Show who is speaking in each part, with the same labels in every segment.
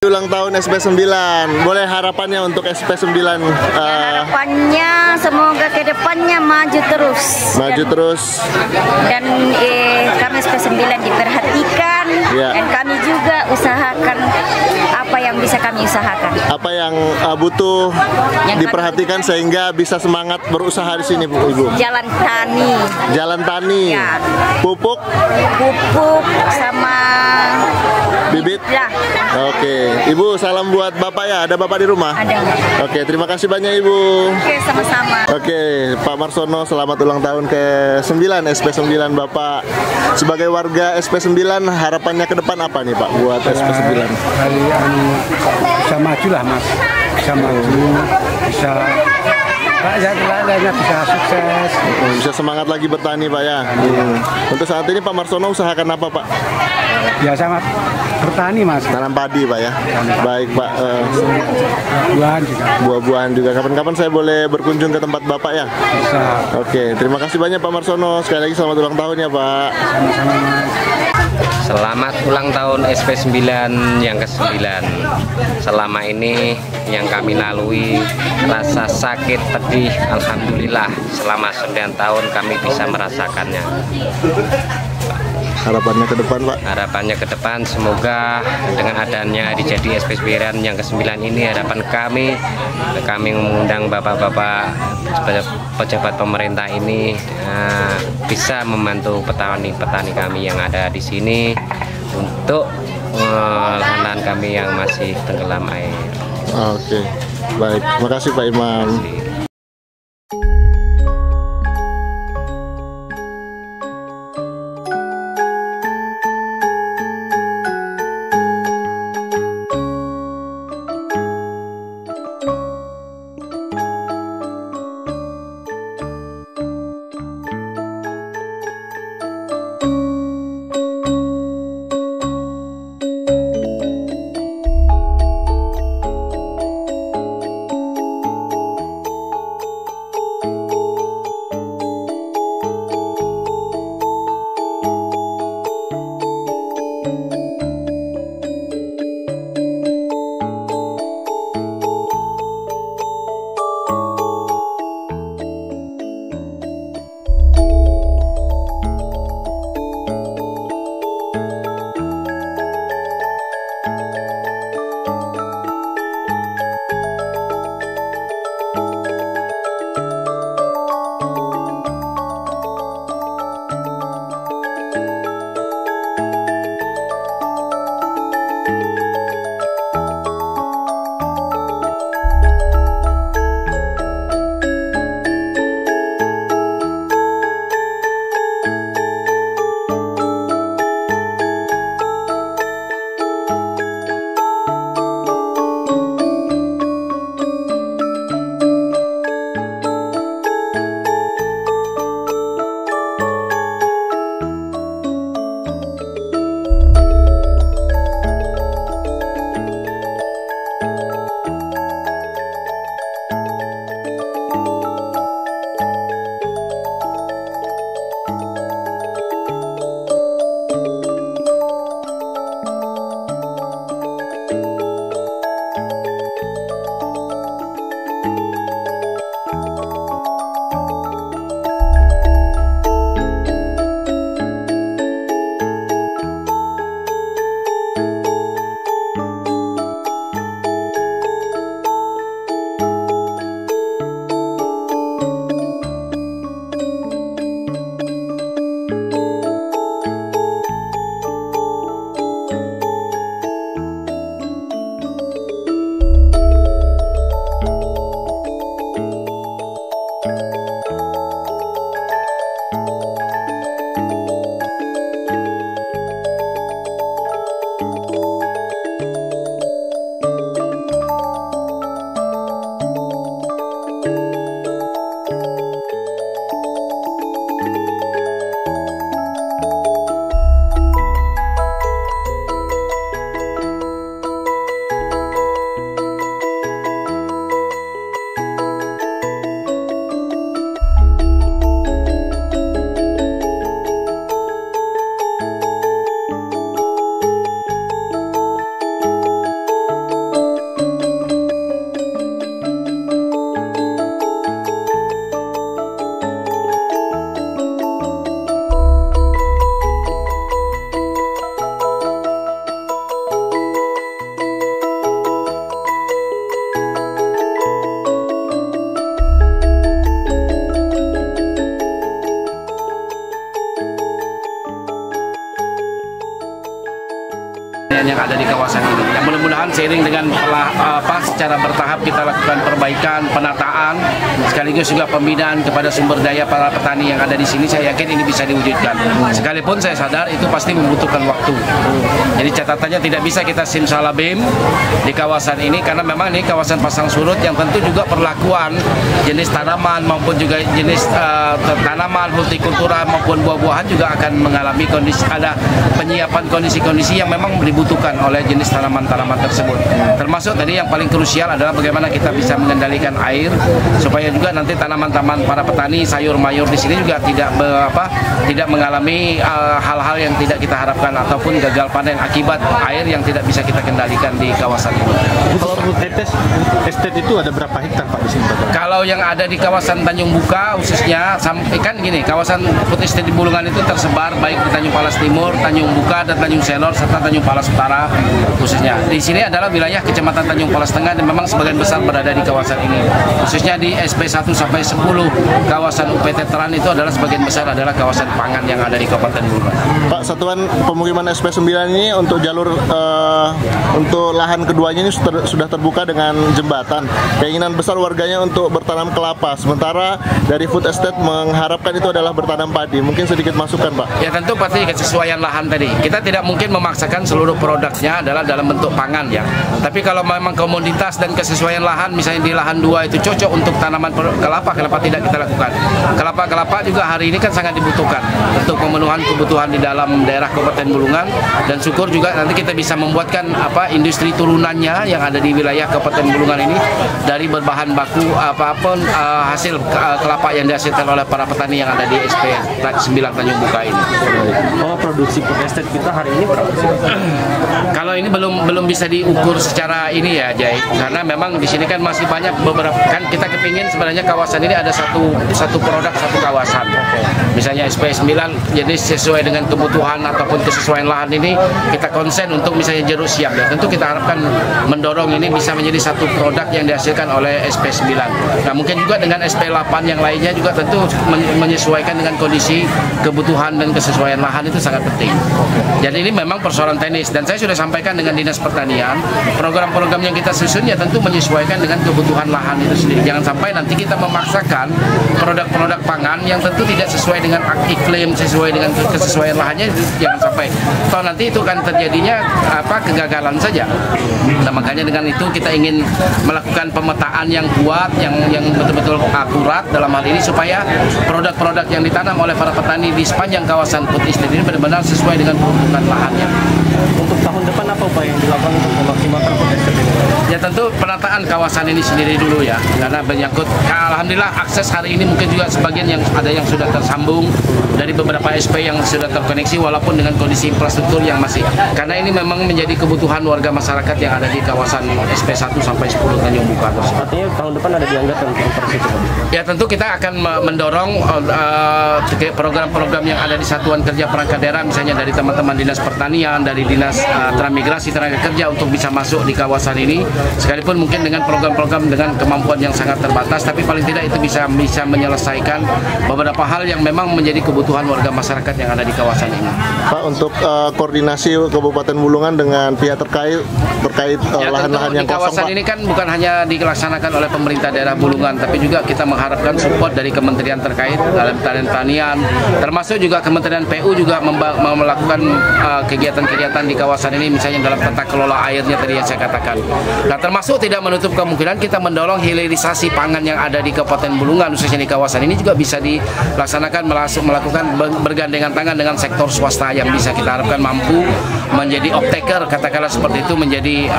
Speaker 1: Ulang tahun SP9, boleh harapannya untuk SP9?
Speaker 2: Harapannya semoga kedepannya maju terus.
Speaker 1: Maju terus.
Speaker 2: Dan kami SP9 diperhatikan, dan kami juga usahakan apa yang bisa kami usahakan.
Speaker 1: Apa yang butuh diperhatikan sehingga bisa semangat berusaha di sini, Bu, Ibu?
Speaker 2: Jalan tani.
Speaker 1: Jalan tani.
Speaker 2: Ya.
Speaker 1: Pupuk
Speaker 2: sama
Speaker 1: bibit
Speaker 2: lah.
Speaker 1: Oke, Ibu salam buat Bapak ya. Ada Bapak di rumah?
Speaker 2: Ada.
Speaker 1: Oke, terima kasih banyak Ibu.
Speaker 2: Oke, sama-sama.
Speaker 1: Oke, Pak Marsono, selamat ulang tahun ke-9 SP9 Bapak. Sebagai warga SP9, harapannya ke depan apa nih Pak buat SP9?
Speaker 3: Bisa maju lah Mas, bisa maju, bisa rakyat-rakyatnya bisa sukses.
Speaker 1: Bisa semangat lagi bertani Pak ya. Untuk saat ini Pak Marsono usahakan apa Pak?
Speaker 3: Biasa Mas, bertani Mas.
Speaker 1: Tanam padi Pak ya. Baik Pak.
Speaker 3: Buah-buahan juga.
Speaker 1: Buah-buahan juga. Kapan-kapan saya boleh berkunjung ke tempat Bapak ya?
Speaker 3: Bisa.
Speaker 1: Oke, terima kasih banyak Pak Marsono. Sekali lagi selamat ulang tahun ya Pak.
Speaker 3: Sama-sama Mas.
Speaker 4: Selamat ulang tahun SP9 yang ke-9. Selama ini yang kami lalui rasa sakit pedih, alhamdulillah selama 9 tahun kami bisa merasakannya.
Speaker 1: Harapannya ke depan Pak?
Speaker 4: Harapannya ke depan semoga dengan adanya dijadi SP9 yang ke-9 ini, harapan kami mengundang bapak-bapak pejabat pemerintah ini bisa membantu petani-petani kami yang ada di sini untuk lahan-lahan kami yang masih tenggelam air.
Speaker 1: Oke, baik. Terima kasih Pak Imam.
Speaker 5: ada di kawasan ini. Yang mudah-mudahan seiring dengan secara bertahap kita lakukan perbaikan, penataan, sekaligus juga pembinaan kepada sumber daya para petani yang ada di sini, saya yakin ini bisa diwujudkan. Sekalipun saya sadar itu pasti membutuhkan waktu. Jadi catatannya tidak bisa kita simsalabim di kawasan ini karena memang ini kawasan pasang surut yang tentu juga perlakuan jenis tanaman maupun juga jenis tanaman hortikultura maupun buah-buahan juga akan mengalami ada penyiapan kondisi-kondisi yang memang dibutuhkan oleh jenis tanaman-tanaman tersebut. Termasuk tadi yang paling krusial adalah bagaimana kita bisa mengendalikan air supaya juga nanti tanaman-tanaman para petani sayur mayur di sini juga tidak mengalami hal-hal yang tidak kita harapkan ataupun gagal panen akibat air yang tidak bisa kita kendalikan di kawasan ini.
Speaker 6: Kalau estate itu ada berapa hektar Pak di sini Pak?
Speaker 5: Kalau yang ada di kawasan Tanjung Buka khususnya kan gini, kawasan food estate di Bulungan itu tersebar baik di Tanjung Palas Timur, Tanjung Buka dan Tanjung Selor serta Tanjung Palas Utara khususnya. Di sini adalah wilayah Kecamatan Tanjung Palas Tengah dan memang sebagian besar berada di kawasan ini. Khususnya di SP 1 sampai 10 kawasan UPT Teran itu adalah sebagian besar adalah kawasan pangan yang ada di Kabupaten Bulungan.
Speaker 1: Pak, satuan pemukiman SP 9 ini untuk jalur untuk lahan keduanya ini sudah terbuka dengan jembatan. Keinginan besar warganya untuk bertanam kelapa, sementara dari food estate mengharapkan itu adalah bertanam padi. Mungkin sedikit masukan Pak.
Speaker 5: Ya tentu pasti kesesuaian lahan tadi. Kita tidak mungkin memaksakan seluruh produknya adalah dalam bentuk pangan ya. Tapi kalau memang komoditas dan kesesuaian lahan, misalnya di lahan 2 itu cocok untuk tanaman kelapa tidak kita lakukan. Kelapa juga hari ini kan sangat dibutuhkan untuk pemenuhan kebutuhan di dalam daerah Kabupaten Bulungan, dan syukur juga nanti kita bisa membuatkan industri turunannya yang ada di wilayah Kabupaten Bulungan ini dari berbahan baku apapun hasil kelapa yang dihasilkan oleh para petani yang ada di SP 9 Tanjung Buka ini.
Speaker 6: Oh, produksi food estate kita hari ini berapa sih?
Speaker 5: Kalau ini belum bisa diukur secara ini ya Jai, karena memang di sini kan masih banyak beberapa, kan kita kepingin sebenarnya kawasan ini ada satu produk satu kawasan. Misalnya SP 9 jadi sesuai dengan kebutuhan ataupun kesesuaian lahan ini kita konsen untuk misalnya jeruk siap ya. Tentu kita harapkan mendorong ini bisa menjadi satu produk yang dihasilkan oleh SP 9. Nah mungkin juga dengan SP 8 yang lainnya juga tentu menyesuaikan dengan kondisi kebutuhan dan kesesuaian lahan itu sangat penting. Jadi ini memang persoalan teknis dan saya sudah sampaikan dengan Dinas Pertanian, program-program yang kita susun ya tentu menyesuaikan dengan kebutuhan lahan itu sendiri. Jangan sampai nanti kita memaksakan produk-produk pangan yang tentu tidak sesuai dengan iklim, sesuai dengan kesesuaian lahannya, jangan sampai. Toh nanti itu kan terjadinya kegagalan saja. Nah makanya dengan itu kita ingin melakukan pemetaan yang kuat, yang betul-betul akurat dalam hal ini supaya produk-produk yang ditanam oleh para petani di sepanjang kawasan food estate ini benar-benar sesuai dengan kebutuhan lahannya.
Speaker 6: Untuk tahun depan apa upaya yang dilakukan untuk memaksimalkan food estate ini?
Speaker 5: Ya tentu penataan kawasan ini sendiri dulu ya, karena menyangkut alhamdulillah akses hari ini mungkin juga sebagian yang ada yang sudah tersambung dari beberapa SP yang sudah terkoneksi walaupun dengan kondisi infrastruktur yang masih, karena ini memang menjadi kebutuhan warga masyarakat yang ada di kawasan SP 1 sampai 10 Tanjung Buka.
Speaker 6: Artinya tahun depan ada dianggarkan untuk itu?
Speaker 5: Ya tentu kita akan mendorong program-program yang ada di Satuan Kerja Perangkat Daerah, misalnya dari teman-teman Dinas Pertanian, dari Dinas Transmigrasi Tenaga Kerja untuk bisa masuk di kawasan ini, sekalipun mungkin dengan program-program dengan kemampuan yang sangat terbatas, tapi paling tidak itu bisa menyelesaikan beberapa hal yang memang menjadi kebutuhan warga masyarakat yang ada di kawasan ini.
Speaker 1: Pak, untuk koordinasi Kabupaten Bulungan dengan pihak terkait lahan-lahan yang
Speaker 5: di kawasan
Speaker 1: kosong,
Speaker 5: ini kan bukan hanya dilaksanakan oleh pemerintah daerah Bulungan, tapi juga kita mengharapkan support dari kementerian terkait dalam pertanian, termasuk juga Kementerian PU juga melakukan kegiatan-kegiatan di kawasan ini, misalnya dalam tata kelola airnya tadi yang saya katakan. Nah termasuk tidak menutup kemungkinan kita mendorong hilirisasi pangan yang ada di Kabupaten Bulungan, khususnya di kawasan ini juga bisa dilaksanakan melakukan bergandengan tangan dengan sektor swasta yang bisa kita harapkan mampu menjadi off-taker, katakanlah seperti itu, menjadi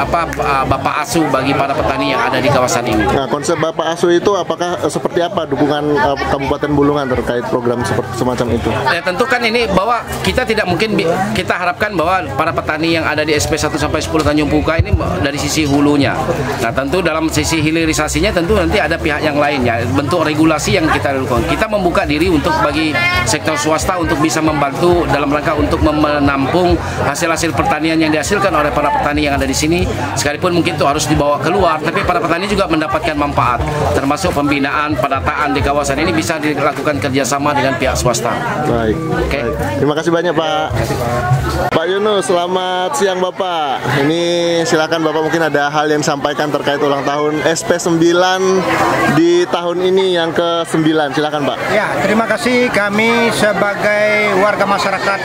Speaker 5: bapak asuh bagi para petani yang ada di kawasan ini.
Speaker 1: Nah, konsep bapak asuh itu apakah seperti apa dukungan Kabupaten Bulungan terkait program seperti semacam itu?
Speaker 5: Ya tentu kan ini bahwa kita tidak mungkin kita harapkan bahwa para petani yang ada di SP 1 sampai 10 Tanjung Buka ini dari sisi hulunya tentunya. Nah tentu dalam sisi hilirisasinya tentu nanti ada pihak yang lain ya, bentuk regulasi yang kita lakukan. Kita membuka diri untuk bagi sektor swasta untuk bisa membantu dalam rangka untuk menampung hasil-hasil pertanian yang dihasilkan oleh para petani yang ada di sini. Sekalipun mungkin itu harus dibawa keluar, tapi para petani juga mendapatkan manfaat, termasuk pembinaan, penataan di kawasan ini bisa dilakukan kerjasama dengan pihak swasta.
Speaker 1: Baik.
Speaker 5: Oke.
Speaker 1: Terima kasih banyak Pak. Pak Yunus, selamat siang Bapak. Ini silakan Bapak, mungkin ada hal yang disampaikan terkait ulang tahun SP9 di tahun ini yang ke-9. Silakan Pak.
Speaker 7: Ya, terima kasih. Kami sebagai warga masyarakat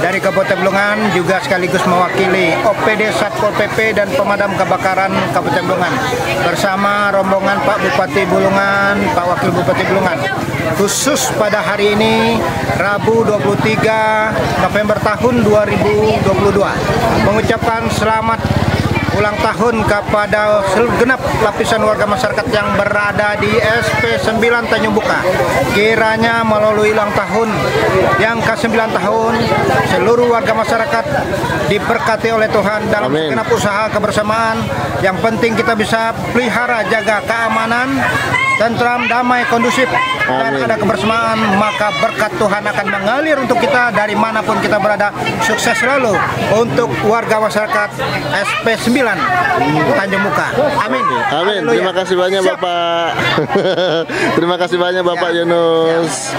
Speaker 7: dari Kabupaten Bulungan juga sekaligus mewakili OPD Satpol PP dan Pemadam Kebakaran Kabupaten Bulungan bersama rombongan Pak Bupati Bulungan, Pak Wakil Bupati Bulungan. Khusus pada hari ini Rabu 23 November tahun 2022 mengucapkan selamat ulang tahun kepada segenap lapisan warga masyarakat yang berada di SP9 Tanjung Buka. Kiranya melalui ulang tahun yang ke-9 tahun, seluruh warga masyarakat diberkati oleh Tuhan dalam segenap usaha kebersamaan. Yang penting kita bisa pelihara, jaga keamanan, tentram, damai, kondusif, dan ada kebersamaan, maka berkat Tuhan akan mengalir untuk kita dari manapun kita berada. Sukses selalu untuk warga masyarakat SP9 Tanjung Muka. Amin.
Speaker 1: Amin.
Speaker 7: Haleluya.
Speaker 1: Terima kasih banyak Bapak. Terima kasih banyak Bapak Yunus.